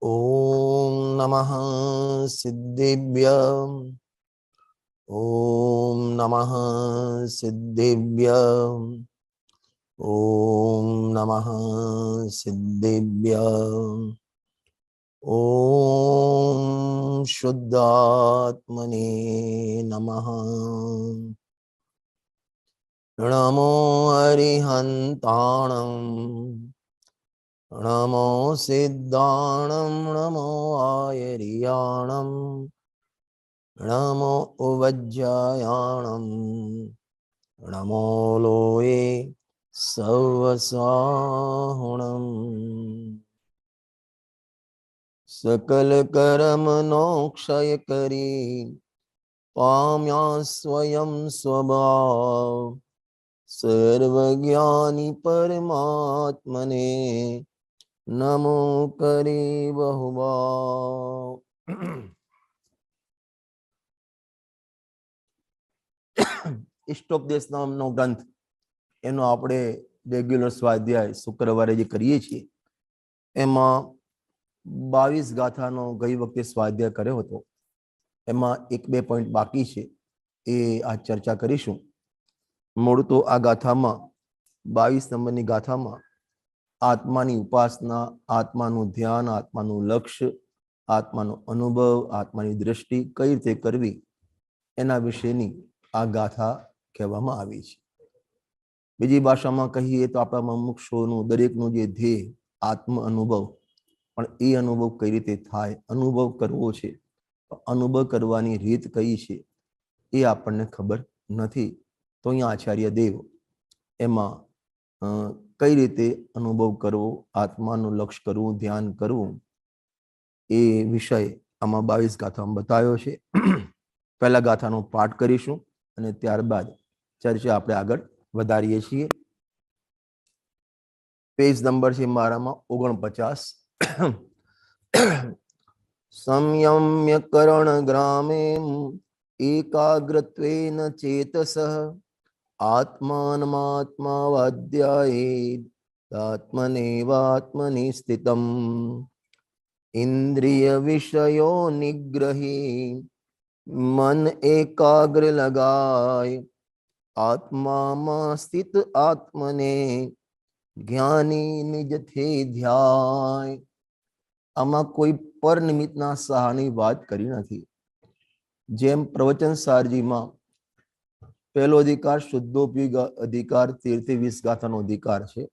ओम नमः सिद्धेभ्यः। ओम नमः सिद्धेभ्यः। ओम नमः सिद्धेभ्यः। ओम शुद्धात्मने नमः। नमो अरिहन्ताणं नमो सिद्धाणं नमो आयर्याणं नमो उवज्जायाणं नमो लोये सवसाहुणम्। सकल कर्म नो क्षय करी पाम्या स्वयं स्वभाव सर्वज्ञानी परमात्मने नमो करे बहुभाव। इष्टोपदेश नामनो ग्रंथ एनो આપણે રેગ્યુલર સ્વાધ્યાય શુક્રવારે જે કરીએ છીએ એમાં 22 ગાથાનો ગઈ વખતે સ્વાધ્યાય કર્યો હતો. એમાં એક બે પોઈન્ટ બાકી છે એ આ ચર્ચા કરીશું. મૂળ તો આ ગાથામાં 22 નંબરની ગાથામાં આત્માની ઉપાસના, આત્માનું ધ્યાન, આત્માનું લક્ષ્ય, આત્માનો અનુભવ, આત્માની દ્રષ્ટિ કઈ રીતે કરવી એના વિશેની આ ગાથા કહેવામાં આવી છે. બીજી ભાષામાં કહીએ તો આપણા મુમુક્ષુઓનું દરેકનું જે ધ્યેય આત્મ અનુભવ, પણ એ અનુભવ કઈ રીતે થાય, અનુભવ કરવો છે, અનુભવ કરવાની રીત કઈ છે એ આપણને ખબર નથી. તો અહીંયા આચાર્ય દેવ એમાં કઈ રીતે અનુભવ કરવો, આત્માનું લક્ષ્ય કરવું, ધ્યાન કરવું એ વિષય આમાં 22 ગાથામાં બતાવ્યો છે. પહેલા ગાથાનો પાઠ કરીશું અને ત્યારબાદ ચર્ચા આપણે આગળ વધારીએ છીએ. પેજ નંબર છે મારામાં 49. સંયમ્ય કરણ ગ્રામે એકાગ્રત્વેન ચેતસઃ આત્માનમાત્મા વાધ્યાયેત આત્મનેવાત્મનિ સ્થિતમ इंद्रिय विषयों निग्रही मन एकाग्र लगाय आत्मा मा स्थित आत्मने ज्ञानी निज थे ध्याय. आमा कोई पर निमित्तना सहानी बात करी नहीं. जेम प्रवचन सारजी में पहलो अधिकार शुद्धोपयोग अधिकार 13-20 गाथानो अधिकार है.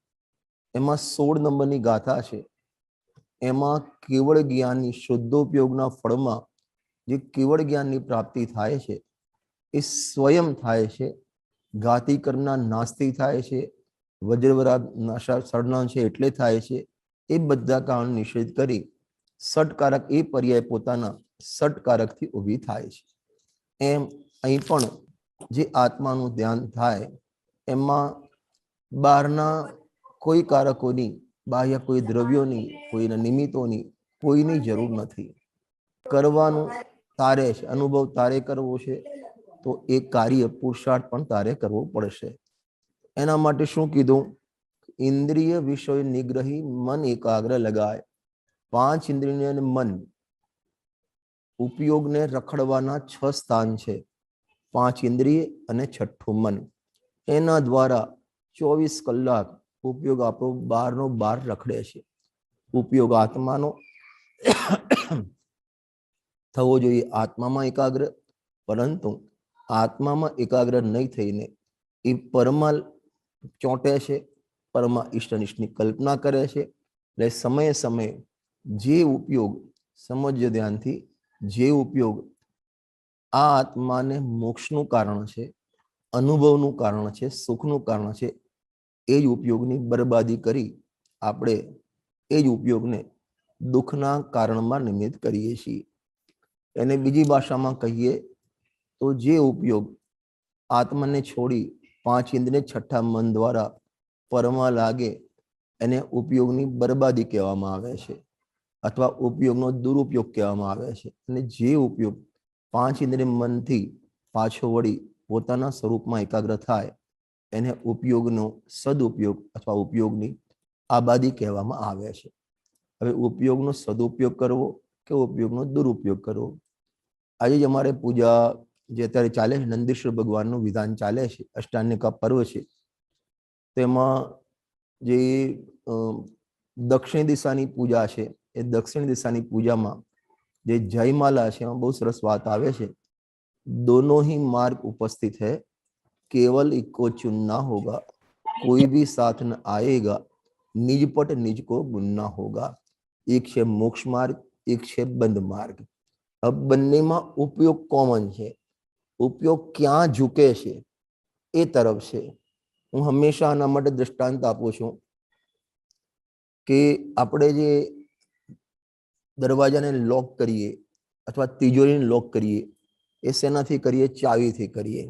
एमा 16 नंबरनी गाथा है. एमा केवल ज्ञानी शुद्धोपयोगना फळमां जे केवल ज्ञाननी प्राप्ति थाय छे ए स्वयं थाय छे. घाती कर्मना नास्ति थाय छे, वज्रवराग नाशा सड़ना छे एटले थाय छे. ए बधा कारण निषेध करी सटकारक ए पर्याय पोताना सटकारकथी ऊभी थाय छे. एम अहीं पण जे आत्मानुं ध्यान थाय एमां बहारना कोई कारकोनी, बाह्य कोई द्रव्योनी, कोईना निमित्तोनी कोईनी जरूर नहीं. करवानुं तारे छे, अनुभव तारे करवो छे तो एक कार्य पुरुषार्थ पण तारे करवो पड़शे. एना माटे शुं कीधुं? इंद्रिय विषय निग्रही मन एकाग्र लगाय. 5 इंद्रिय ने मन उपयोग ने रखड़वाना 6 स्थान छे. 5 इंद्रिय अने छठ्ठुं मन. एना द्वारा 24 कलाक उपयोग आपणो बारनो बार रखड़े छे. उपयोग आत्मानो थवो जोईए आत्मामां एकाग्र, परंतु आत्मामां एकाग्र नहीं थईने ए परमा चोंटे छे, परमा इष्टनिष्ठनी कल्पना करे छे. એટલે સમયે સમયે જે ઉપયોગ સમજ્ય ધ્યાનથી જે ઉપયોગ આ આત્માને મોક્ષનું કારણ છે, અનુભવનું કારણ છે, સુખનું કારણ છે, એ જ ઉપયોગની બરબાદી કરી આપણે એ જ ઉપયોગને દુઃખના કારણમાં નિમિત્ત કરીએ છીએ. એને બીજી ભાષામાં કહીએ તો જે ઉપયોગ આત્માને છોડી 5 ઇન્દ્રિય છઠ્ઠા મન દ્વારા પરમાં લાગે એને ઉપયોગની બરબાદી કહેવામાં આવે છે અથવા ઉપયોગનો દુરુપયોગ કહેવામાં આવે છે. અને જે ઉપયોગ 5 ઇન્દ્રિય મનથી પાછો વળી પોતાના સ્વરૂપમાં એકાગ્ર થાય એને ઉપયોગનો સદુપયોગ અથવા ઉપયોગની આબાદી કહેવામાં આવે છે. હવે ઉપયોગનો સદુપયોગ કરવો કે ઉપયોગનો દુરુપયોગ કરવો. આજે જ અમારે પૂજા જે અત્યારે ચાલે છે, નંદીશ્વર ભગવાનનું વિધાન ચાલે છે, અષ્ટાંગિકા પર્વ છે. તેમાં જે દક્ષિણ દિશાની પૂજા છે, એ દક્ષિણ દિશાની પૂજામાં જે જયમાલા છે એમાં બહુ સરસ વાત આવે છે, दोनों ही मार्ग उपस्थित है, केवल इको चुनना होगा, कोई भी साथ न आएगा, निज पट निज को बुनना होगा. एक છે મોક્ષ માર્ગ, એક છે બંધ માર્ગ. अब બંનેમાં ઉપયોગ કોમન છે, ઉપયોગ ક્યાં ઝૂકે છે એ તરફ છે. હું હંમેશા આના માટે દ્રષ્ટાંત આપું છું કે આપણે જે દરવાજાને લોક કરીએ અથવા તિજોરીને લોક કરીએ એ શેનાથી કરીએ? ચાવીથી કરીએ.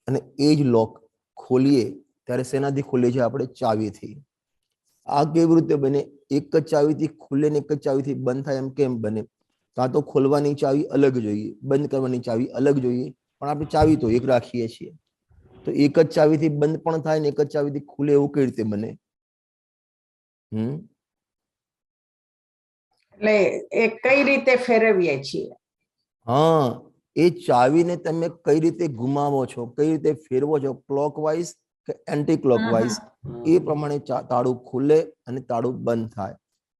અને એ જ લોક ખોલીએ ત્યારે શેનાથી ખોલીએ છીએ? આપણે ચાવીથી. આ કેવી રીતે બને? એક જ ચાવીથી ખુલે ને એક જ ચાવીથી બંધ થાય એમ કેમ બને? કાં તો ખોલવાની ચાવી અલગ જોઈએ, બંધ કરવાની ચાવી અલગ જોઈએ, પણ આપણે ચાવી તો એક રાખીએ છીએ. તો એક જ ચાવીથી બંધ પણ થાય ને એક જ ચાવીથી ખુલે એવું કઈ રીતે બને? એટલે એ કઈ રીતે ફેરવીએ છીએ? હા, એ ચાવીને તમે કઈ રીતે ઘુમાવો છો, કઈ રીતે ફેરવો છો, ક્લોકવાઇઝ કે એન્ટી ક્લોકવાઇઝ, એ પ્રમાણે તાળું ખુલે અને તાળું બંધ થાય.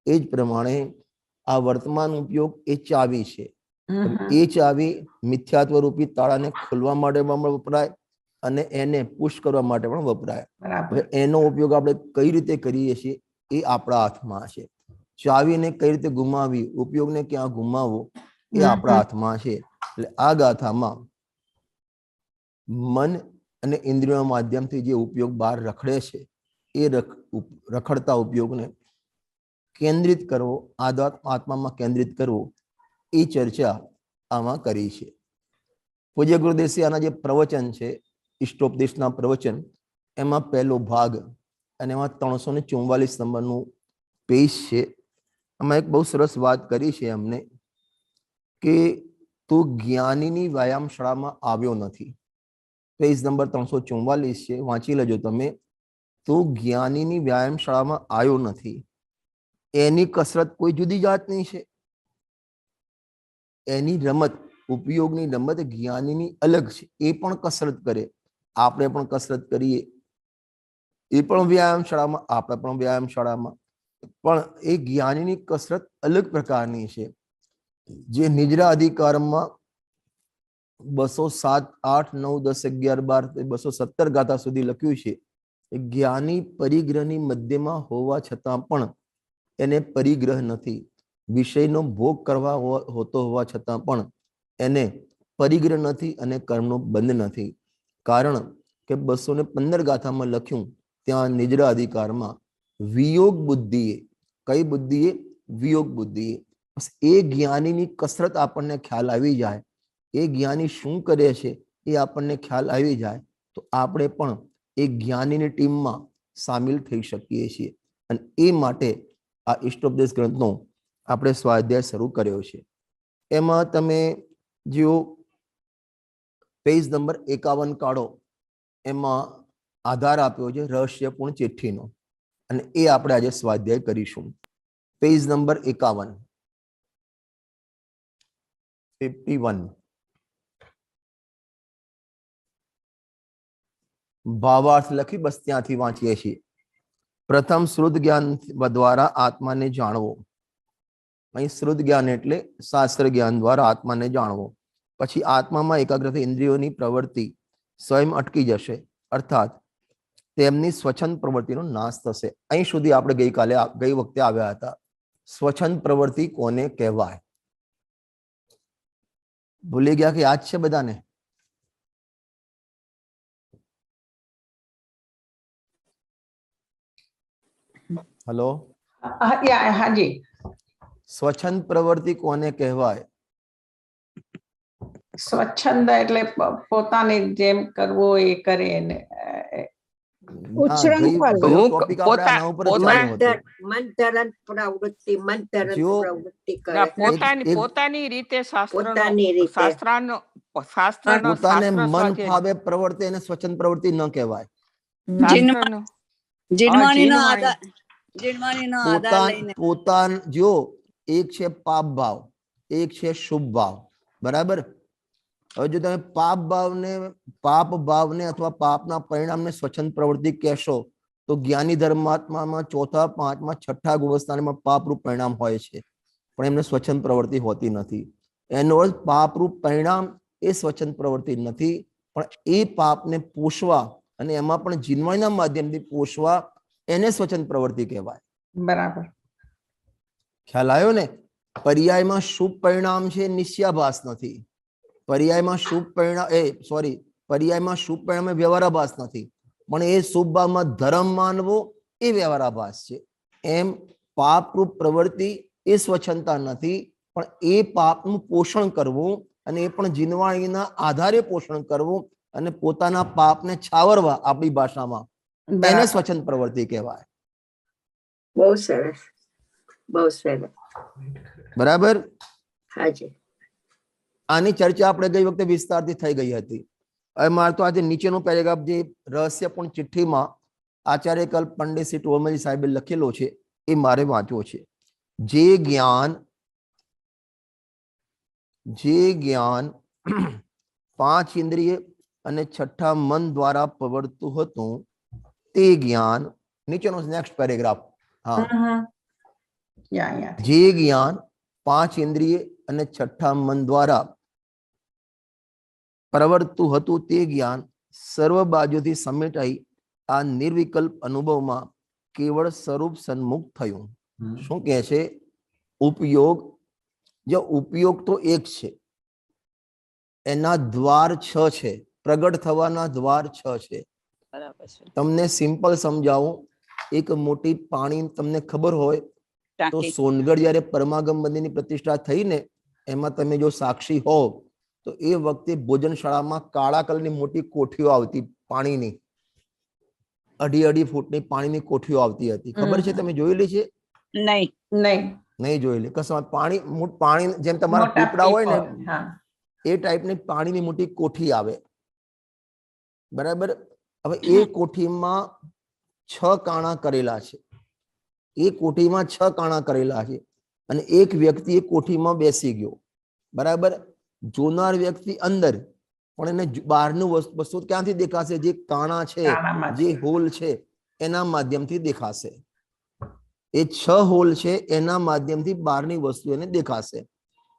એ જ પ્રમાણે આ વર્તમાન ઉપયોગ એ ચાવી છે. એ ચાવી મિથ્યાત્વ રૂપી તાળાને ખોલવા માટે પણ વપરાય અને એને પુશ કરવા માટે પણ વપરાય. એનો ઉપયોગ આપણે કઈ રીતે કરીએ છીએ એ આપણા હાથમાં છે. ચાવીને કઈ રીતે ગુમાવી, ઉપયોગને ક્યાં ગુમાવવો એ આપણા હાથમાં છે. એટલે આ ગાથામાં મન અને ઇન્દ્રિયો માધ્યમથી જે ઉપયોગ બહાર રખડે છે એ રખડતા ઉપયોગને કેન્દ્રિત કરવો, આત્મામાં કેન્દ્રિત કરવો, એ ચર્ચા આમાં કરી છે. પૂજ્ય ગુરુદેવશ્રી આના જે પ્રવચન છે, ઇષ્ટોપદેશના પ્રવચન, એમાં પહેલો ભાગ અને એમાં 344 નંબરનું પેજ છે. એમાં એક બહુ સરસ વાત કરી છે અમને કે તું જ્ઞાનીની વ્યાયામશાળામાં આવ્યો નથી. પેજ નંબર 344 છે, વાંચી લેજો તમે. તું જ્ઞાનીની વ્યાયામશાળામાં આવ્યો નથી. એની કસરત કોઈ જુદી જાતની છે. એની રમત, ઉપયોગની રમત જ્ઞાનીની અલગ છે. એ પણ કસરત કરે, આપણે પણ કસરત કરીએ. એ પણ વ્યાયામશાળામાં, આપણે પણ વ્યાયામશાળામાં. પણ એ જ્ઞાનીની કસરત અલગ પ્રકારની છે. જે નિજરા અધિકારમાં 207, 8, 9, 10, 11, 12, 217 ગાથા સુધી લખ્યું છે. જ્ઞાની પરિગ્રહની મધ્યમાં હોવા છતાં પણ એને પરિગ્રહ નથી. વિષયનો ભોગ કરવા હોતો હોવા છતાં પણ એને પરિગ્રહ નથી અને કર્મનો બંધ નથી. કારણ કે 215 ગાથામાં લખ્યું ત્યાં નિજરા અધિકારમાં વિયોગ બુદ્ધિએ, કઈ બુદ્ધિએ? વિયોગ બુદ્ધિએ. એ જ્ઞાનીની કસરત આપણને ખ્યાલ આવી જાય, એ જ્ઞાની શું કરે છે એ આપણને ખ્યાલ આવી જાય, તો આપણે પણ એ જ્ઞાનીની ટીમમાં સામેલ થઈ શકીએ છીએ. અને એ માટે આ ઇષ્ટોપદેશ ગ્રંથનો આપણે સ્વાધ્યાય શરૂ કર્યો છે. એમાં તમે જો પેજ નંબર 51 કાઢો, એમાં આધાર આપ્યો છે રહસ્યપૂર્ણ ચિઠ્ઠીનો, અને એ આપણે આજે સ્વાધ્યાય કરીશું. Page number 51, 51. ભાવાર્થ લખી બસ ત્યાંથી વાંચીએ છીએ. પ્રથમ શ્રુત જ્ઞાન દ્વારા આત્માને જાણવો. અહીં શ્રુત જ્ઞાન એટલે શાસ્ત્ર જ્ઞાન દ્વારા આત્માને જાણવો. પછી આત્મામાં એકાગ્રતા ઇન્દ્રિયોની પ્રવૃત્તિ સ્વયં અટકી જશે, અર્થાત તેમની સ્વચ્છંદ પ્રવૃત્તિનો નાશ થશે. અહીં સુધી આપણે ગઈ વખતે આવ્યા હતા. સ્વચ્છંદ પ્રવૃત્તિ કોને કહેવાય? ભૂલી ગયા કે યાદ છે બધાને? હેલો, હાજી. સ્વચ્છંદ પ્રવૃત્તિ કોને કહેવાય? સ્વચ્છંદ એટલે પોતાની જેમ કરવો એ કરે ને પોતાની રીતે પોતાને મન ફાવે પ્રવૃત્તિ એને સ્વચ્છંદ પ્રવૃત્તિ ન કહેવાય. જીણવાણીનો આધાર લઈને પોતાન જો એક છે પાપ ભાવ, એક છે શુભ ભાવ, બરાબર. હવે જો તમે પાપ ભાવને અથવા પાપના પરિણામને સ્વચ્છંદ પ્રવૃત્તિ કહેશો તો જ્ઞાની ધર્માત્મામાં ચોથા, પાંચમા, છઠ્ઠા ગુણસ્થાનમાં પાપરૂપ પરિણામ હોય છે, પણ એમને સ્વચ્છંદ પ્રવૃત્તિ હોતી નથી. એનો અર્થ પાપરૂપ પરિણામ એ સ્વચ્છંદ પ્રવૃત્તિ નથી, પણ એ પાપને પોષવા અને એમાં પણ જીનવાણીના માધ્યમથી પોષવા એને સ્વચ્છંદ પ્રવૃત્તિ કહેવાય. બરાબર. ખ્યાલ આવ્યો ને? પર્યાયમાં શુભ પરિણામ છે, નિશ્ચયાભાસ નથી. પર્યાયમાં શુભ પરિણામ વ્યવહારાભાસ નથી, પણ એ શુભ ભાવમાં ધર્મ માનવો એ વ્યવહારાભાસ છે. એમ પાપરૂપ પ્રવૃત્તિ એ સ્વચ્છંદતા નથી, પણ એ પાપનું પોષણ કરવું અને એ પણ જીનવાણીના આધારે પોષણ કરવું અને પોતાના પાપને છાવરવા, આપણી ભાષામાં, એને સ્વચ્છંદ પ્રવૃત્તિ કહેવાય. બહુ સરસ, બહુ સરસ. બરાબર. હાજી. આની ચર્ચા આપણે ગઈ વખતે વિસ્તારથી થઈ ગઈ હતી. હવે મારે તો આજે નીચેનું પેરેગ્રાફ જે રહસ્યપૂર્ણ ચિઠ્ઠીમાં આચાર્ય કલ્પ પંડિત શ્રી ટોલમજી સાહેબે લખેલો છે એ મારે વાંચવો છે. જે જ્ઞાન પાંચ ઇન્દ્રિય અને છઠ્ઠા મન દ્વારા પ્રવર્તતું હતું તે જ્ઞાન, નીચેનો નેક્સ્ટ પેરેગ્રાફ. હા, જે જ્ઞાન પાંચ ઇન્દ્રિય અને છઠ્ઠા મન દ્વારા પ્રવર્તતું હતું તે જ્ઞાન સર્વ બાજુથી સમેટાઈ આ નિર્વિકલ્પ અનુભવમાં કેવળ સ્વરૂપ સન્મુખ થયું. શું કહે છે? ઉપયોગ. જો ઉપયોગ તો એક છે, એના દ્વાર 6 છે, પ્રગટ થવાના દ્વાર 6 છે. તમને સિમ્પલ સમજાવું. એક મોટી પાણી તમને ખબર હોય તો સોનગઢ જયારે પરમાગમ મંદિરની પ્રતિષ્ઠા થઈ ને, એમાં તમે જો સાક્ષી હો તો એ વખતે ભોજનશાળામાં કાળા કલરની મોટી કોઠીઓ આવતી પાણીની, 2.5 ફૂટની પાણીની કોઠીઓ આવતી હતી. ખબર છે? તમે જોયેલી છે? નહીં જોયેલી. કશું પાણી જેમ તમારા પીપળા હોય ને એ ટાઈપની પાણીની મોટી કોઠી આવે, બરાબર. હવે એ કોઠીમાં 6 કાણા કરેલા છે. એ કોઠીમાં 6 કાણા કરેલા છે અને એક વ્યક્તિ એ કોઠીમાં બેસી ગયો, બરાબર. જોનાર વ્યક્તિ અંદર, પણ એને બહારનું વસ્તુ ક્યાંથી દેખાશે? જે કાણા છે, જે હોલ છે એના માધ્યમથી દેખાશે. એ 6 હોલ છે એના માધ્યમથી બહારની વસ્તુ એને દેખાશે.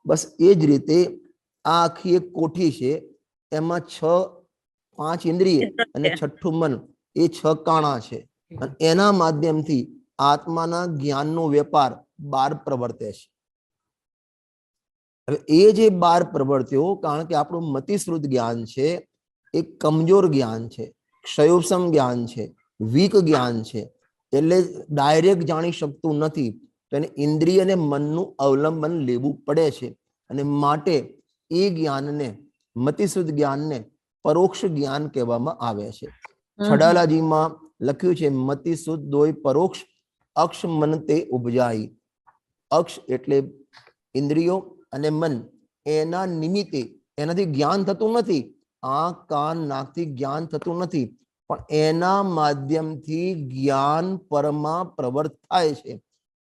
બસ એ જ રીતે આ આખી એક કોઠી છે, એમાં 5 ઇન્દ્રિય અને છઠ્ઠું મન, એ 6 કાણા છે અને એના માધ્યમથી આત્માના જ્ઞાનનો વેપાર બહાર પ્રવર્તે છે. હવે એ જે બહાર પ્રવર્ત્યો, કારણ કે આપણું મતિશ્રુત જ્ઞાન છે એ કમજોર જ્ઞાન છે, ક્ષયોપમ જ્ઞાન છે, વીક જ્ઞાન છે, એટલે ડાયરેક્ટ જાણી શકતું નથી. તો એને ઇન્દ્રિય અને મનનું અવલંબન લેવું પડે છે અને માટે એ જ્ઞાનને, મતિશુદ્ધ જ્ઞાનને પરોક્ષ જ્ઞાન કહેવામાં આવે છે. છડાલાજીમાં લખ્યું છે, મતિશુદ્ધ દોય પરોક્ષ અક્ષ મન તે ઉપજાઈ. અક્ષ એટલે ઇન્દ્રિયો અને મન, એના નિમિત્તે એનાથી જ્ઞાન થતું નથી. આંખ, કાન, નાકથી જ્ઞાન થતું નથી, પણ એના માધ્યમથી જ્ઞાન પરમાં પ્રવર્ત થાય છે.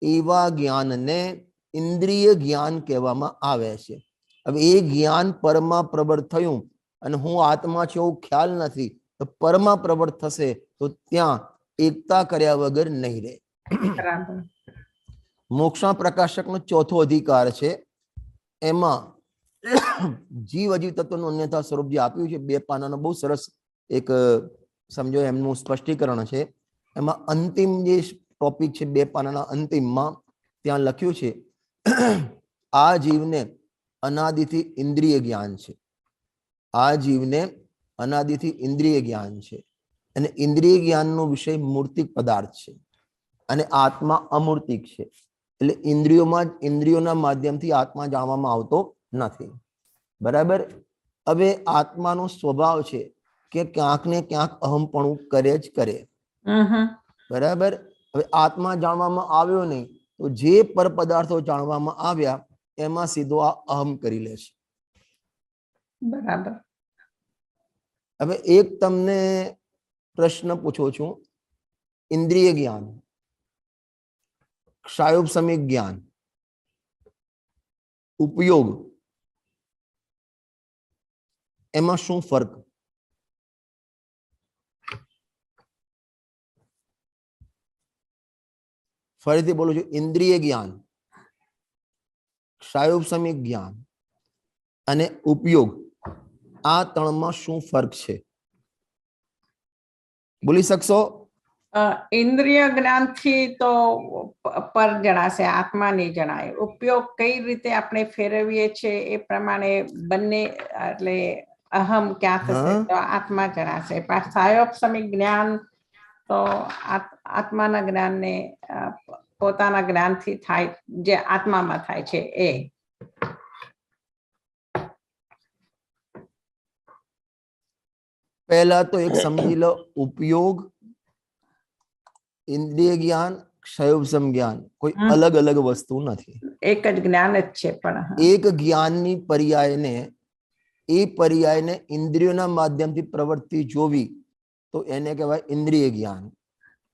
એવા જ્ઞાનને ઇન્દ્રિય જ્ઞાન કહેવામાં આવે છે. હવે એ જ્ઞાન પરમાં પ્રવર્ત થયું અને હું આત્મા છું એવું ખ્યાલ નથી, તો પરમાં પ્રવર્ત થશે તો ત્યાં એકતા કર્યા વગર નહીં રહે. મોક્ષા પ્રકાશકનો ચોથો અધિકાર છે, એમાં જીવ અજીવ તત્વનું અન્યથા સ્વરૂપ જે આપ્યું છે, 2 પાનાનો બહુ સરસ એક સમજો એમનું સ્પષ્ટીકરણ છે. એમાં અંતિમ જે ટોપિક છે 2 પાનાના અંતિમમાં ત્યાં લખ્યું છે, આ જીવને અનાદિથી ઇન્દ્રિય જ્ઞાન છે. આ જીવને અનાદિથી ઇન્દ્રિય જ્ઞાન છે અને ઇન્દ્રિય જ્ઞાનનો વિષય મૂર્તિક પદાર્થ છે અને આત્મા અમૂર્તિક છે. એટલે ઇન્દ્રિયોના માધ્યમથી આત્મા જાણવામાં આવતો નથી, બરાબર. હવે આત્માનો સ્વભાવ છે કે ક્યાંક ને ક્યાંક અહમપણું કરે જ કરે, બરાબર. હવે આત્મા જાણવામાં આવ્યો નહીં તો જે પર પદાર્થો જાણવામાં આવ્યા એમાં સીધો આ અહમ કરી લે છે, બરાબર. હવે એક તમને પ્રશ્ન પૂછું છું. ઇન્દ્રિય જ્ઞાન ક્ષાયોપશમિક જ્ઞાન, ઉપયોગ, એમાં શું ફરક? ફરીથી બોલું છું, ઇન્દ્રિય જ્ઞાન, ક્ષાયોપશમિક જ્ઞાન અને ઉપયોગ, આ ત્રણમાં શું ફરક છે? બોલી શકશો? ઇન્દ્રિય જ્ઞાનથી તો પર જણાશે, આત્મા નહીં જણાય. ઉપયોગ કઈ રીતે આપણે ફેરવીએ છીએ એ પ્રમાણે બંને, એટલે અહમ ક્યાં થશે તો આત્મા જણાશે. ક્ષાયોપશમિક જ્ઞાન તો આત્માના જ્ઞાનને પોતાના જ્ઞાનથી થાય, જે આત્મામાં થાય છે એ. પહેલા તો એક સમજી લો, ઉપયોગ, ઇન્દ્રિય જ્ઞાન, ક્ષયોપશમ જ્ઞાન કોઈ અલગ અલગ વસ્તુ નથી, એક જ જ્ઞાન જ છે. પણ એક જ્ઞાનની પર્યાયને, એ પર્યાયને ઇન્દ્રિયોના માધ્યમથી પ્રવૃત્તિ જોવી તો એને કહેવાય ઇન્દ્રિય જ્ઞાન.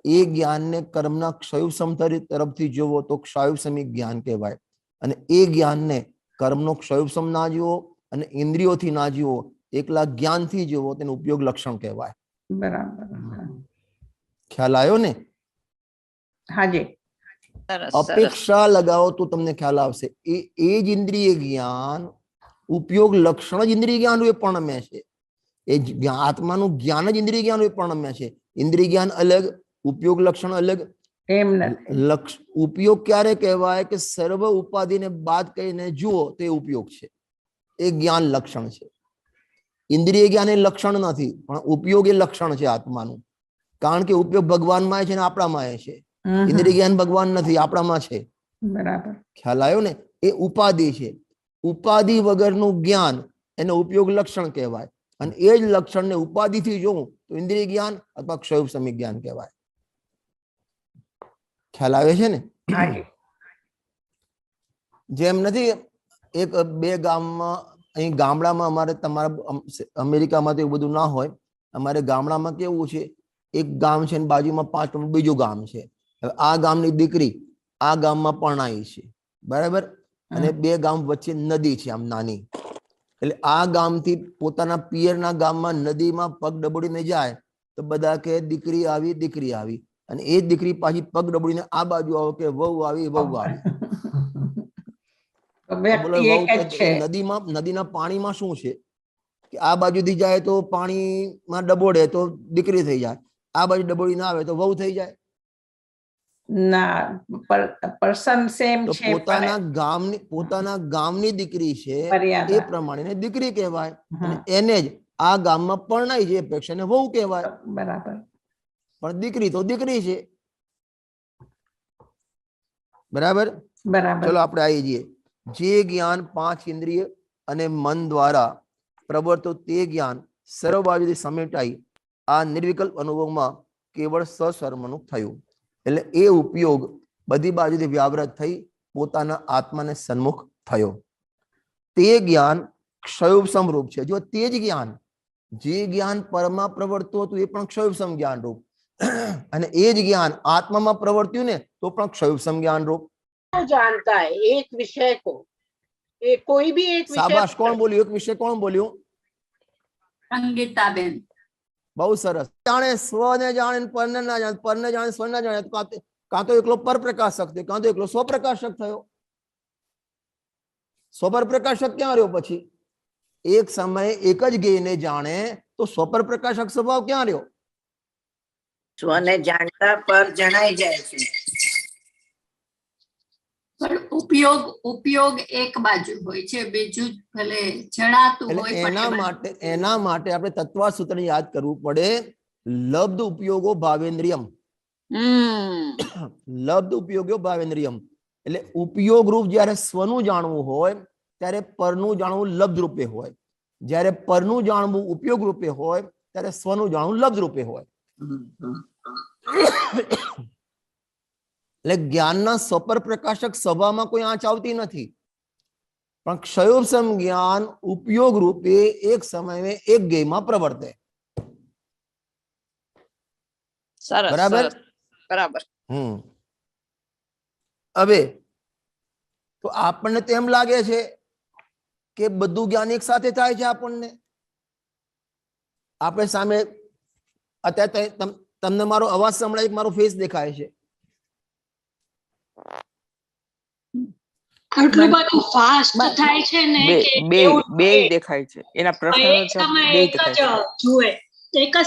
એ જ્ઞાનને કર્મના ક્ષયોપશમ તરફથી જોવો તો ક્ષાયોપશમિક જ્ઞાન કહેવાય. અને એ જ્ઞાનને કર્મનો ક્ષયોપશમ ના જુઓ અને ઇન્દ્રિયોથી ના જુઓ, એકલા જ્ઞાનથી જુઓ, તેનું ઉપયોગ લક્ષણ કહેવાય. બરાબર. ખ્યાલ આવ્યો ને? હાજી. અપેક્ષા લગાવો તો તમને ખ્યાલ આવશે. એ જ ઇન્દ્રિય જ્ઞાન, ઉપયોગ લક્ષણ જ ઇન્દ્રિય જ્ઞાન રૂપે પરિણમે છે. એ આત્માનું જ્ઞાન જ ઇન્દ્રિય જ્ઞાન રૂપે પરિણમે છે. ઇન્દ્રિય જ્ઞાન અલગ, ઉપયોગ લક્ષણ અલગ. એમ નથી. ઉપયોગ ક્યારે કહેવાય કે સર્વ ઉપાધિને બાદ કરીને જુઓ તો એ ઉપયોગ છે, એ જ્ઞાન લક્ષણ છે. ઇન્દ્રિય જ્ઞાન એ લક્ષણ નથી, પણ ઉપયોગ એ લક્ષણ છે આત્માનું. કારણ કે ઉપયોગ ભગવાનમાં છે ને આપણામાં છે. ઇન્દ્રિય જ્ઞાન ભગવાન નથી, આપણામાં છે. બરાબર. ખ્યાલ આવ્યો ને? એ ઉપાધિ છે. ઉપાધિ વગરનું જ્ઞાન એને ઉપયોગ લક્ષણ કહેવાય. અને એ જ લક્ષણને ઉપાધિથી જોવું તો ઇન્દ્રિય જ્ઞાન અથવા ક્ષયોપશમિક જ્ઞાન કહેવાય. ખ્યાલ આવે છે ને? જેમ નથી, એક બે ગામમાં, અહીં ગામડામાં અમારે, તમારા અમેરિકામાં તો એવું બધું ના હોય, અમારે ગામડામાં કેવું છે, એક ગામ છે ને બાજુમાં 5 કિલોમીટર બીજું ગામ છે. હવે આ ગામની દીકરી આ ગામમાં પરણાઈ છે, બરાબર? અને બે ગામ વચ્ચે નદી છે, આમ નાની. એટલે આ ગામથી પોતાના પિયરના ગામમાં નદીમાં પગ ડબોડીને જાય તો બધા કે દીકરી આવી, દીકરી આવી. અને એ દીકરી પાછી પગ ડબોડીને આ બાજુ આવે કે વહુ આવી, વહુ આવી. નદીના પાણીમાં શું છે કે આ બાજુથી જાય તો પાણીમાં ડબોડે તો દીકરી થઈ જાય, આ બાજુ ડબોડી ના આવે તો વહુ થઈ જાય. ના, પર્સન સેમ છે. પોતાના ગામની દીકરી છે એ પ્રમાણે દીકરી કહેવાય. અને એને જ આ ગામમાં પરણાઈ છે અપેક્ષાને વહુ કહેવાય. બરાબર. પણ દીકરી તો દીકરી છે. બરાબર? બરાબર. ચલો આપણે આવી જઈએ. જે જ્ઞાન 5 ઇન્દ્રિય અને મન દ્વારા પ્રવર્તો તે જ્ઞાન સર્વ બાજુથી સમેટાઈ આ નિર્વિકલ્પ અનુભવમાં કેવળ સસ્વરૂપનું થયું. એટલે એ ઉપયોગ બધી બાજુથી વ્યાવૃત થઈ પોતાના આત્માને સન્મુખ થયો. તે જ્ઞાન ક્ષયોપશમ રૂપ છે. જો તે જ જ્ઞાન, જે જ્ઞાન પરમાં પ્રવર્તું હતું એ પણ ક્ષયોપશમ જ્ઞાન રૂપ, અને એ જ જ્ઞાન આત્મામાં પ્રવર્ત્યું ને તો પણ ક્ષયોપશમ જ્ઞાન રૂપ. जानता है एक विषय को, कोई भी एक विषय. शाबाश. कौन बोल्યું? एक विषय कौन बोल्યું? અંગીતાબેન. બહુ સરસ. જાણે સ્વને જાણે, પરને ના જાણે, પરને જાણે સ્વ ના જાણે, કાં તો એકલો પર પ્રકાશક થયો, કાં તો એકલો સ્વ પ્રકાશક થયો. સ્વપર પ્રકાશક ક્યાં રહ્યો? પછી એક સમયે એક જ જ્ઞેયને જાણે તો સ્વપર પ્રકાશક સ્વભાવ ક્યાં રહ્યો? સ્વને જાણતા પર જણાઈ જાય છે. પણ ઉપયોગ એક બાજુ હોય છે, બીજું ભલે જણાતું હોય. એના માટે આપણે તત્વા સૂત્ર યાદ કરવું પડે. લબ્ધ ઉપયોગો ભાવેન્દ્રિયમ. લબ્ધ ઉપયોગો ભાવેન્દ્રિયમ. એટલે ઉપયોગ રૂપ જ્યારે સ્વનું જાણવું હોય ત્યારે પરનું જાણવું લબ્ધ રૂપે હોય, જ્યારે પરનું જાણવું ઉપયોગ રૂપે હોય ત્યારે સ્વનું જાણવું લબ્ધ રૂપે હોય. એટલે જ્ઞાનના સ્વપર પ્રકાશક સભામાં કોઈ આંચ આવતી નથી, પણ ક્ષયોપશમ જ્ઞાન ઉપયોગ રૂપે એક સમયે એક જ્ઞેયમાં પ્રવર્તે. બરાબર? બરાબર. હવે તો આપણને તો એમ લાગે છે કે બધું જ્ઞાન એક સાથે થાય છે. આપણને આપણે સામે અત્યારે તમને મારો અવાજ સંભળાય, મારો ફેસ દેખાય છે. આટલું બધું ફાસ્ટ થાય છે ને કે એવું બે થાય. દેખાય છે. એના એક પ્રશ્નનો જવાબ સમયે બે એક દેખાય જ છે. જુએ, એક જ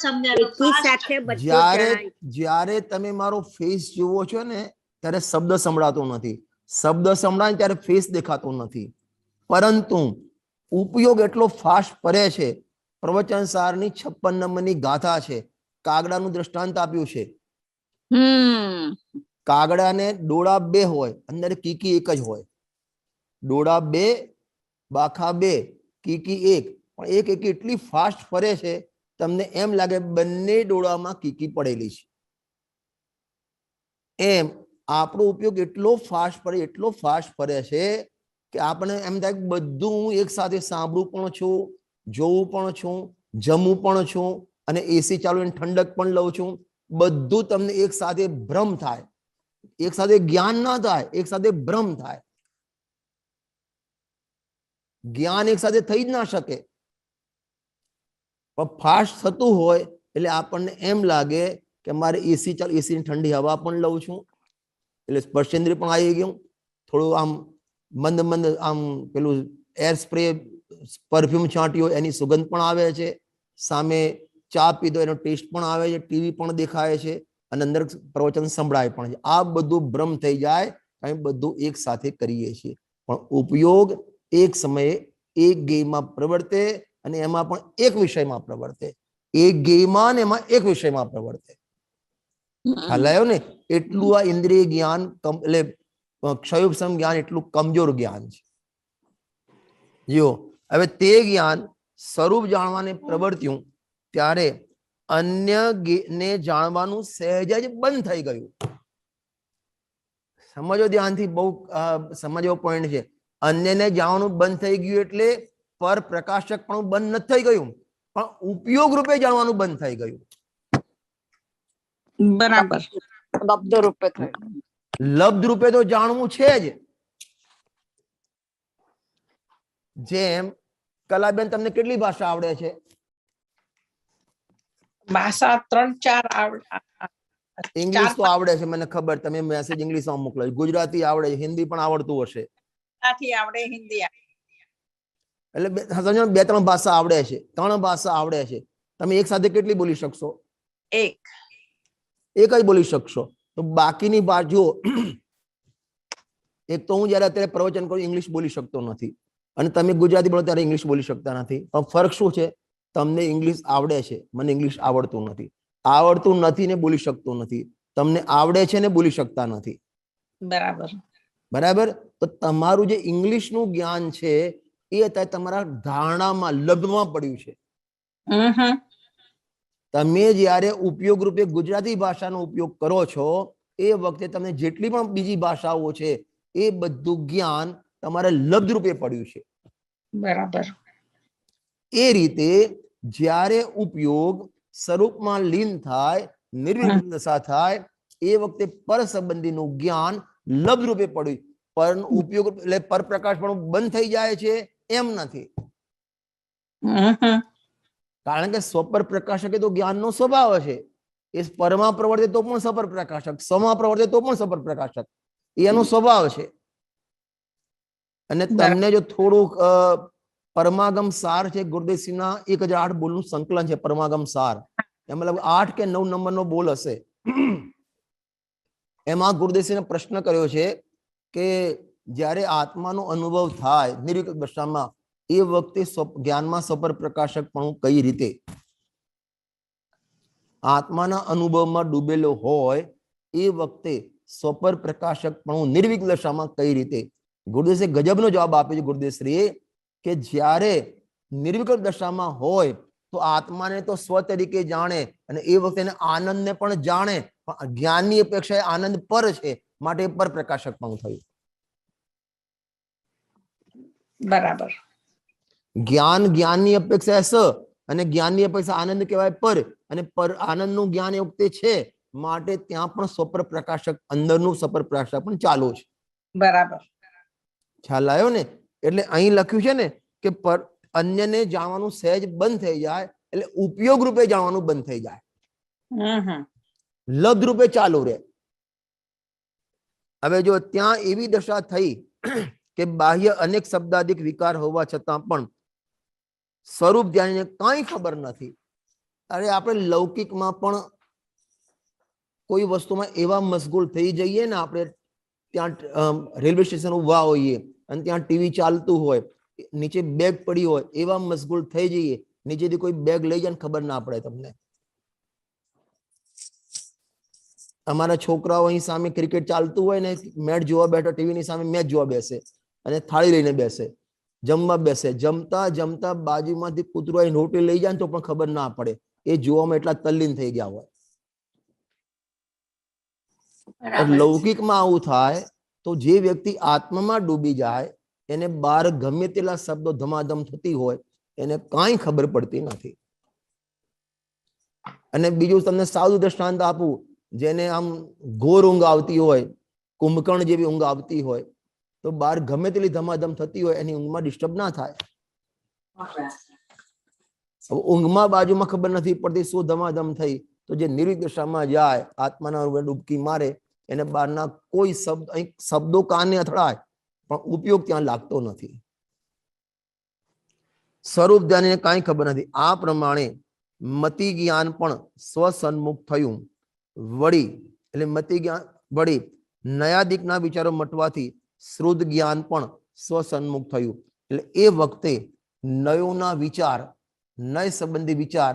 સમયે એકી સાથે બધું જ્યારે જણાય. જ્યારે તમે મારો ફેસ જુઓ છો ને ત્યારે શબ્દ સંભળાતો નથી. શબ્દ સંભળાય ત્યારે ફેસ દેખાતો નથી. પરંતુ ઉપયોગ એટલો ફાસ્ટ ફરે છે. પ્રવચન સારની 56 નંબરની ગાથા છે. કાગડાનું દ્રષ્ટાંત આપ્યું છે. કાગડાને ડોળા 2 હોય, અંદર કીકી એક જ હોય. ડોળા 2, બાખા 2, કીકી 1. પણ એક કીકી એટલી ફાસ્ટ ફરે છે તમને એમ લાગે બંને ડોળામાં કીકી પડેલી છે. એમ આપણો ઉપયોગ એટલો ફાસ્ટ ફરે છે કે આપણે એમ થાય કે બધું હું એક સાથે સાંભળું પણ છું, જોવું પણ છું, જમું પણ છું અને એસી ચાલુ અને ઠંડક પણ લઉં છું. બધું તમને એક સાથે ભ્રમ થાય. એક સાથે જ્ઞાન ના થાય, એક સાથે ભ્રમ થાય. જ્ઞાન એક સાથે થઈ જ ના શકે. પણ ફાસ્ટ થતું હોય એટલે આપણને એમ લાગે કે મારે એસી ચાલુ, એસી ની ઠંડી હવા પણ લઉં છું એટલે સ્પર્શેન્દ્રિય પણ આવી ગયું. થોડું આમ મંદ આમ પેલું એર સ્પ્રે પરફ્યુમ છાંટ્યો એની સુગંધ પણ આવે છે. સામે ચા પીધો એનો ટેસ્ટ પણ આવે છે. ટીવી પણ દેખાય છે અને અંદર પ્રવચન સંભળાય પણ છે. આ બધું ભ્રમ થઈ જાય. અમે બધું એક સાથે કરીએ છીએ પણ ઉપયોગ એક સમયે એક ગેયમાં પ્રવર્તે અને એમાં પણ એક વિષયમાં પ્રવર્તે. એક ગેયમાં ને એમાં એક વિષયમાં પ્રવર્તે. ખ્યાલ આવ્યો ને? એટલું આ ઇન્દ્રિય જ્ઞાન એટલે ક્ષયોપશમ જ્ઞાન એટલું કમજોર જ્ઞાન છે. જો હવે તે જ્ઞાન સ્વરૂપ જાણવાને પ્રવર્ત્યું ત્યારે અન્ય ને જાણવાનું સહેજ જ બંધ થઈ ગયું. સમજો ધ્યાનથી, બહુ સમજવો પોઈન્ટ છે. અન્યને જાણવાનું બંધ થઈ ગયું એટલે પર પ્રકાશક પણ બંધ નથી થઈ ગયું, પણ ઉપયોગ રૂપે જાણવાનું બંધ થઈ ગયું. બરાબર. શબ્દ રૂપે થયું. લબ્ધ રૂપે તો જાણવું છે જ. જેમ કલાબેન, તમને કેટલી ભાષા આવડે છે? ભાષા 3-4 ઇંગ્લિશ તો આવડે છે, મને ખબર. તમે મેસેજ ઇંગ્લિશમાં મોકલો. ગુજરાતી આવડે છે, હિન્દી પણ આવડતું હશે. આવડે, હિન્દી એટલે સમજો 2-3 ભાષા આવડે છે, 3 ભાષા આવડે છે. તમે એક સાથે કેટલી બોલી શકશો? એક જ બોલી શકશો. તો બાકીની બાજુ એક તો હું જયારે અત્યારે પ્રવચન કરું ઇંગ્લિશ બોલી શકતો નથી અને તમે ગુજરાતી બોલો ત્યારે ઇંગ્લિશ બોલી શકતા નથી. પણ ફરક શું છે? તમને ઇંગ્લિશ આવડે છે, મને ઇંગ્લિશ આવડતું નથી. આવડતું નથી ને બોલી શકતું નથી. તમને આવડે છે ને બોલી શકતા નથી. બરાબર. બરાબર. તો તમારું જે ઇંગ્લિશનું જ્ઞાન છે એ અત્યારે તમારા ધારણામાં, લબ્ધમાં પડ્યું છે. તમે જ્યારે ઉપયોગ રૂપે ગુજરાતી ભાષાનો ઉપયોગ કરો છો એ વખતે તમને જેટલી પણ બીજી ભાષાઓ છે એ બધું જ્ઞાન તમારે લબ્ધ રૂપે પડ્યું છે. બરાબર. એ રીતે જ્યારે ઉપયોગ સ્વરૂપમાં લીન થાય, નિર્વિઘ્ન દશા થાય, એ વખતે પર સંબંધીનું જ્ઞાન લબ્ધ રૂપે પડ્યું. પર ઉપયોગ એટલે પર પ્રકાશ પણ બંધ થઈ જાય છે એમ નથી. કારણ કે સ્વપર પ્રકાશક એ તો જ્ઞાનનો સ્વભાવ છે. એ પરમાં પ્રવર્તે તો પણ સપર પ્રકાશક, સ્વમાં પ્રવર્તે તો પણ સપર પ્રકાશક. એનો સ્વભાવ છે. અને તમને જો થોડુંક પરમાગમ સાર છે, ગુરુદેવસિંહના 1008 બોલનું સંકલન છે પરમાગમ સાર. એમાં લગભગ 8 કે 9 નંબરનો બોલ હશે. એમાં ગુરુદેવસિંહે પ્રશ્ન કર્યો છે કે જ્યારે આત્માનો અનુભવ થાય નિર્વિકલ્પ દશામાં એ વખતે જ્ઞાનમાં સપર પ્રકાશક પણ કઈ રીતે? આત્માના અનુભવમાં ડૂબેલો હોય એ વખતે સ્વપર પ્રકાશક પણ નિર્વિકલ્પ દશામાં કઈ રીતે? ગુરુદેવએ ગજબનો જવાબ આપ્યો છે. ગુરુદેવશ્રીએ કે જ્યારે નિર્વિકલ્પ દશામાં હોય તો આત્માને તો સ્વ તરીકે જાણે અને એ વખતે આનંદને પણ જાણે, પણ જ્ઞાનની અપેક્ષાએ આનંદ પર છે માટે પર પ્રકાશક પણ થયું. બરાબર. જ્ઞાનની અપેક્ષા સ અને જ્ઞાનની અપેક્ષા આનંદ કહેવાય પર, અને પર આનંદનું જ્ઞાન એ વખતે છે માટે ત્યાં પણ સ્વપ્ર પ્રકાશક અંદરનું સ્વપ્ર પ્રકાશક પણ ચાલુ છે. બરાબર. ખ્યાલ આવ્યો ને? એટલે અહીં લખ્યું છે ને કે અન્યને જાણવાનું સહેજ બંધ થઈ જાય એટલે ઉપયોગ રૂપે જાણવાનું બંધ થઈ જાય, લબ્ધ રૂપે ચાલુ રહે. હવે જો ત્યાં એવી દશા થઈ કે બાહ્ય અનેક શબ્દાદિક વિકાર હોવા છતાં પણ સ્વરૂપ ધ્યાનને કઈ ખબર નથી. અરે આપણે લૌકિકમાં પણ કોઈ વસ્તુમાં એવા મશગુલ થઈ જઈએ ને, આપણે ત્યાં રેલવે સ્ટેશન ઉભા હોઈએ અને ત્યાં ટીવી ચાલતું હોય, નીચે બેગ પડી હોય, એવા મશગુલ થઈ જઈએ, નીચેથી કોઈ બેગ લઈ જાય ખબર ના પડે તમને. અમારા છોકરાઓ અહીં સામે ક્રિકેટ ચાલતું હોય ને, મેચ જોવા બેઠો, ટીવીની સામે મેચ જોવા બેસે અને થાળી લઈને બેસે, જમવા બેસે, જમતા જમતા બાજુમાંથી કૂતરો અહીં રોટી લઈ જાય તો પણ ખબર ના પડે, એ જોવામાં એટલા તલ્લીન થઈ ગયા હોય. લૌકિકમાં આવું થાય તો જે વ્યક્તિ આત્મામાં ડૂબી જાય એને બહાર ગમે તેટલા શબ્દો ધમાધમ થતી હોય એને કાંઈ ખબર પડતી નથી. અને બીજું તમને સાદું દ્રષ્ટાંત આપું, જેને આમ ઘોર ઊંઘ આવતી હોય, કુંભકર્ણ જેવી ઊંઘ આવતી હોય, તો બહાર ગમે તેટલી ધમાધમ થતી હોય એની ઊંઘમાં ડિસ્ટર્બ ના થાય. ઊંઘમાં બાજુમાં ખબર નથી પડતી શું ધમાધમ થઈ, તો જે નિર્વિક દશામાં જાય, આત્માના રૂપે ડૂબકી મારે, એને બહારના કોઈ શબ્દો કાને અથડાય પણ ઉપયોગ ત્યાં લાગતો નથી. સ્વરૂપ ધ્યાનને કાંઈ ખબર નથી. આ પ્રમાણે મતિ જ્ઞાન પણ સ્વસન્મુખ થયું. વળી એટલે મતિ જ્ઞાન વળી નયાદિકના વિચારો મટવાથી શ્રુદ્ધ જ્ઞાન પણ સ્વસન્મુખ થયું. એટલે એ વખતે નયોના વિચાર, નય સંબંધી વિચાર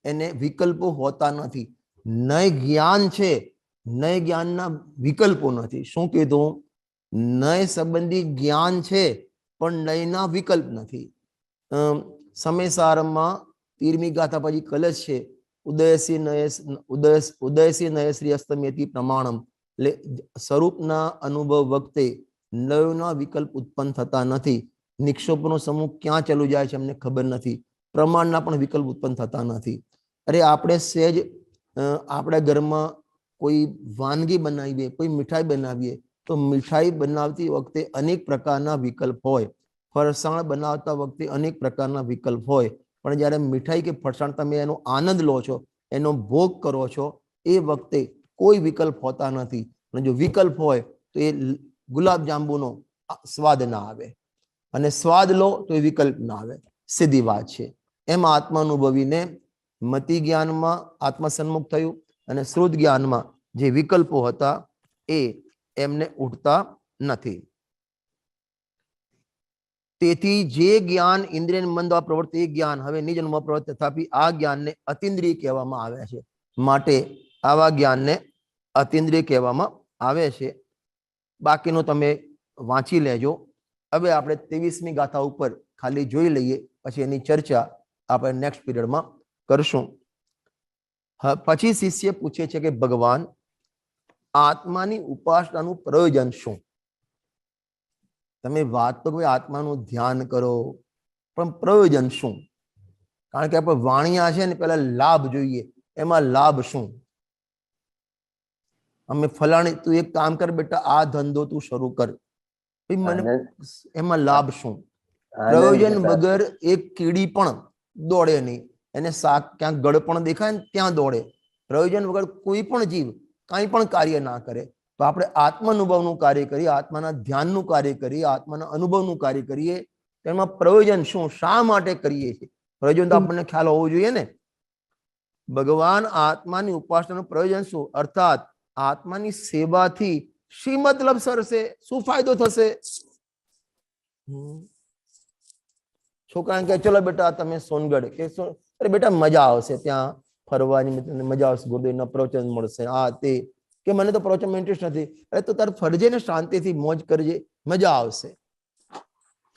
એને વિકલ્પો હોતા નથી. નય જ્ઞાન છે, નય જ્ઞાનના વિકલ્પો નથી. શું કીધું? નય સંબંધી જ્ઞાન છે પણ નયના વિકલ્પ નથી. સમયસારમાં 13મી ગાથા પછી કલશ છે, ઉદયસી નયશ્રી અસ્તમેતિ પ્રમાણમ. એટલે સ્વરૂપના અનુભવ વખતે નયોના વિકલ્પ ઉત્પન્ન થતા નથી. નિક્ષોપનો સમૂહ ક્યાં ચાલુ જાય છે અમને ખબર નથી. પ્રમાણના પણ વિકલ્પ ઉત્પન્ન થતા નથી. અરે આપણે સહેજ આપણા ઘરમાં કોઈ વાનગી બનાવીએ, કોઈ મીઠાઈ બનાવીએ, તો મીઠાઈ બનાવતી વખતે અનેક પ્રકારના વિકલ્પ હોય. ફરસાણ બનાવતા વખતે અનેક પ્રકારના વિકલ્પ હોય. પણ જ્યારે મીઠાઈ કે ફરસાણ તમે એનો આનંદ લો છો, એનો ભોગ કરો છો, એ વખતે કોઈ વિકલ્પ હોતા નથી. અને જો વિકલ્પ હોય તો એ ગુલાબ જાંબુનો સ્વાદ ના આવે, અને સ્વાદ લો તો એ વિકલ્પ ના આવે. સીધી વાત છે. એમાં આત્માનુભવીને મતિ જ્ઞાનમાં આત્મસન્મુખ થયું અને શ્રુદ્ધ જ્ઞાનમાં જે વિકલ્પો હતા એ એમને ઉઠતા નથી. તેથી જે જ્ઞાન ઇન્દ્રિય મન દ્વારા પ્રવૃત્તિ જ્ઞાન હવે નિજ અનુભવ પ્રવૃત્તિ, તથાપિ આ જ્ઞાનને અતિન્દ્રિય કહેવામાં આવે છે. માટે આવા જ્ઞાનને અતિન્દ્રિય કહેવામાં આવે છે. બાકીનું તમે વાંચી લેજો. હવે આપણે 23મી ગાથા ઉપર ખાલી જોઈ લઈએ, પછી એની ચર્ચા આપણે નેક્સ્ટ પીરિયડમાં કરશું. પછી શિષ્ય પૂછે છે કે ભગવાન, આત્માની ઉપાસનાનું પ્રયોજન શું? તમે વાત તો કોઈ આત્માનું ધ્યાન કરો, પણ પ્રયોજન શું? કારણ કે આપણે વાણિયા છે ને, પેલા લાભ જોઈએ. એમાં લાભ શું? અમે ફલાણી, તું એક કામ કર બેટા, આ ધંધો તું શરૂ કર, મને એમાં લાભ શું? પ્રયોજન વગર એક કીડી પણ દોડે નહીં. એને શાક ક્યાંક ગળ પણ દેખાય ને ત્યાં દોડે. પ્રયોજન વગર કોઈ પણ જીવ કાંઈ પણ કાર્ય ના કરે. તો આપણે આત્માનુભવનું કાર્ય કરીએ, આત્માના ધ્યાનનું કાર્ય કરીએ, આત્માના અનુભવનું કાર્ય કરીએ, તેમાં પ્રયોજન શું? શા માટે કરીએ છીએ? પ્રયોજન તો આપણને ખ્યાલ હોવો જોઈએ ને. ભગવાન, આત્માની ઉપાસનાનું પ્રયોજન શું? અર્થાત આત્માની સેવાથી શી મતલબ સરશે? શું ફાયદો થશે? છોકરાને કહે ચલો બેટા તમે સોનગઢ, કે અરે બેટા મજા આવશે, ત્યાં ફરવાની મજા આવશે, ગુરુદેવના પ્રવચન મળશે, આ તે. કે મને તો પ્રવચનમાં ઇન્ટરેસ્ટ નથી. અરે તો તાર ફરજે ને, શાંતિથી મોજ કરજે, મજા આવશે.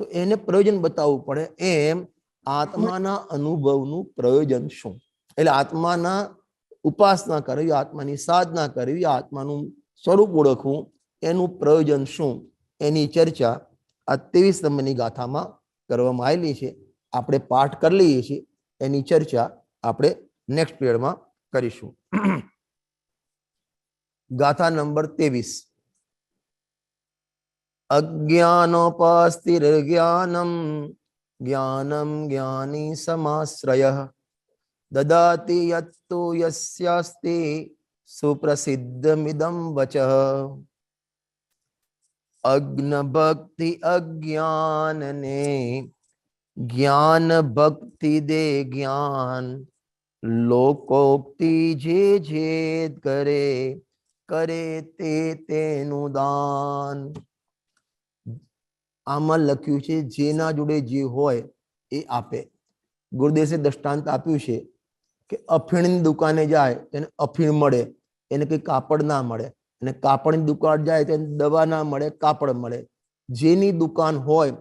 તો એને પ્રયોજન બતાવવું પડે. એમ આત્માના અનુભવનું પ્રયોજન શું? એટલે આત્માના ઉપાસના કરવી, આત્માની સાધના કરવી, આત્માનું સ્વરૂપ ઓળખવું, એનું પ્રયોજન શું? એની ચર્ચા આ 23 નંબરની ગાથામાં કરવામાં આવેલી છે. આપણે પાઠ કરી લઈએ છીએ, એની ચર્ચા આપણે નેક્સ્ટ પીરિયડમાં કરીશું. गाथा नंबर 23। अज्ञानोपस्थिर्ज्ञानम ज्ञानम ज्ञानी समाश्रयः ददाति यत्तु यस्यास्ति सुप्रसिद्धमिदं वचः। अज्ञ भक्ति अज्ञान ने ज्ञान भक्ति दे ज्ञान लोकोक्ति जे जेद करे करे ते तेनु दान। આમાં લખ્યું છે જેના જોડે જે હોય એ આપે। ગુરુદેવે દ્રષ્ટાંત આપ્યું છે કે અફીણની દુકાને જાય તેને અફીણ મળે, એને કઈ કાપડ ના મળે, અને કાપડની દુકાન જાય તેને દવા ના મળે, કાપડ મળે। જેની દુકાન હોય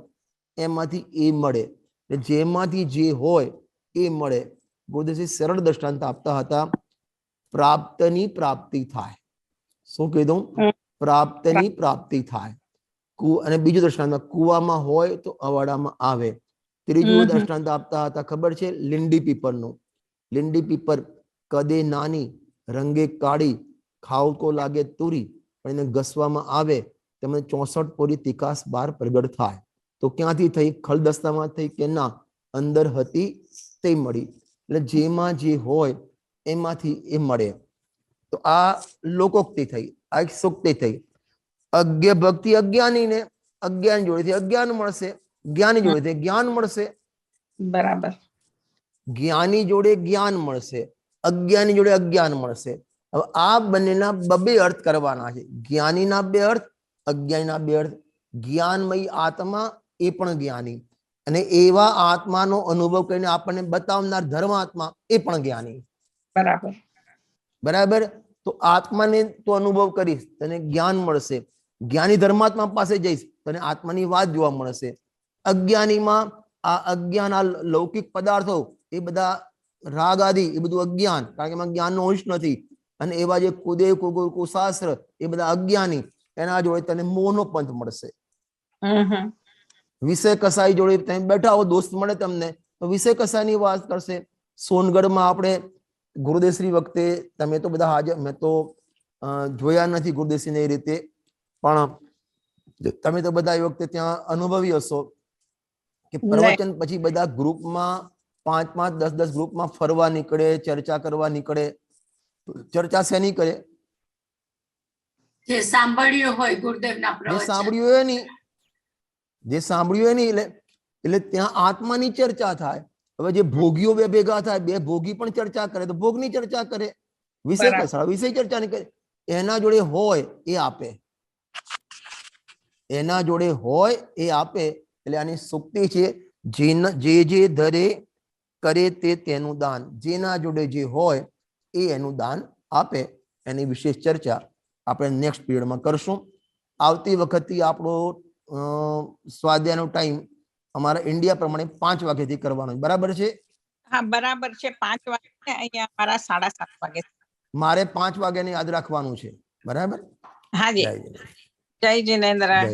એમાંથી એ મળે, જેમાંથી જે હોય એ મળે। ગુરુદેવ સરળ દ્રષ્ટાંત આપતા હતા, પ્રાપ્તની પ્રાપ્તિ થાય। શું કીધું? પ્રાપ્તની પ્રાપ્તિ થાય। અને બીજું દ્રષ્ટાંત કુવામાં હોય તો અવાડામાં આવે। ત્રીજું દ્રષ્ટાંત આપતા હતા ખબર છે? લીંડી પીપરનું। લીંડી પીપર કદે નાની, રંગે કાળી, ખાવ તો લાગે તુરી, પણ એને ઘસવામાં આવે તેમને 64 પોરી તીખાસ બહાર પ્રગટ થાય। તો ક્યાંથી થઈ? ખલદસ્તામાં થઈ કે ના, અંદર હતી તે મળી। એટલે જેમાં જે હોય એમાંથી એ મળે। તો આ લોકોક્તિ થઈ, આ એક સુક્તિ થઈ। અજ્ઞ ભક્તિ અજ્ઞાની ને અજ્ઞાન જોડેથી અજ્ઞાન મળશે, જ્ઞાની જોડેથી જ્ઞાન મળશે। બરાબર। જ્ઞાની જોડે જ્ઞાન મળશે, અજ્ઞાની જોડે અજ્ઞાન મળશે। હવે આ બંનેના બબે અર્થ કરવાના છે। જ્ઞાનીના બે અર્થ, અજ્ઞાનીના બે અર્થ। જ્ઞાનમય આત્મા એ પણ જ્ઞાની, અને એવા આત્માનો અનુભવ કરીને આપણને બતાવનાર ધર્માત્મા એ પણ જ્ઞાની। બરાબર બરાબર। તો આત્માને તો અનુભવ કરીશ તને જ્ઞાન મળશે, જ્ઞાની ધર્માત્મા પાસે જઈશ તને આત્માની વાત જોવા મળશે। અજ્ઞાનીમાં આ અજ્ઞાન, આ લૌકિક પદાર્થો એ બધા રાગ આદિ એ બધું અજ્ઞાન, કારણ કે એમાં જ્ઞાનનો અંશ નથી। અને એવા જે કુદેવ કુશાસ્ત્ર એ બધા અજ્ઞાની, એના જોડે તને મોહનો પંથ મળશે। વિષય કસાઈ જોડે તમે બેઠા હો, દોસ્ત મળે તમને તો વિષય કસાઈની વાત કરશે। સોનગઢમાં આપણે ગુરુદેવશ્રી વખતે, તમે તો બધા હાજર, મેં તો જોયા નથી ગુરુદેવશ્રીને એ રીતે, પણ તમે તો બધા એ વખતે ત્યાં અનુભવી હશો કે પ્રવચન પછી બધા ગ્રુપમાં 5-5, 10-10 ગ્રુપમાં ફરવા નીકળે, ચર્ચા કરવા નીકળે। ચર્ચા શેની કરે? જે સાંભળ્યું હોય ગુરુદેવના જે પ્રવચન, સાંભળ્યું હોય નહીં, જે સાંભળ્યું હોય નહીં, એટલે ત્યાં આત્માની ચર્ચા થાય। હવે જે ભોગીઓ બે ભેગા થાય, બે ભોગી પણ ચર્ચા કરે તો ભોગની ચર્ચા કરે, વિષય કસા વિષય ચર્ચા નહીં કરે। એના જોડે હોય એ આપે, એના જોડે હોય એ આપે। એટલે આની સુક્તિ છે, જે જે ધરે કરે તે તેનું દાન। જેના જોડે જે હોય એ એનું દાન આપે। એની વિશેષ ચર્ચા આપણે નેક્સ્ટ પીરિયડમાં કરશું। આવતી વખતથી આપણો સ્વાધ્યાયનો ટાઈમ અમારા ઇન્ડિયા પ્રમાણે 5 વાગ્યાથી કરવાનો, બરાબર છે? હા બરાબર છે, 5 વાગે, અહીંયા અમારા 7:30 વાગે। મારે 5 વાગ્યાને યાદ રાખવાનું છે, બરાબર? હાજી, જય જય જય જિનેન્દ્ર।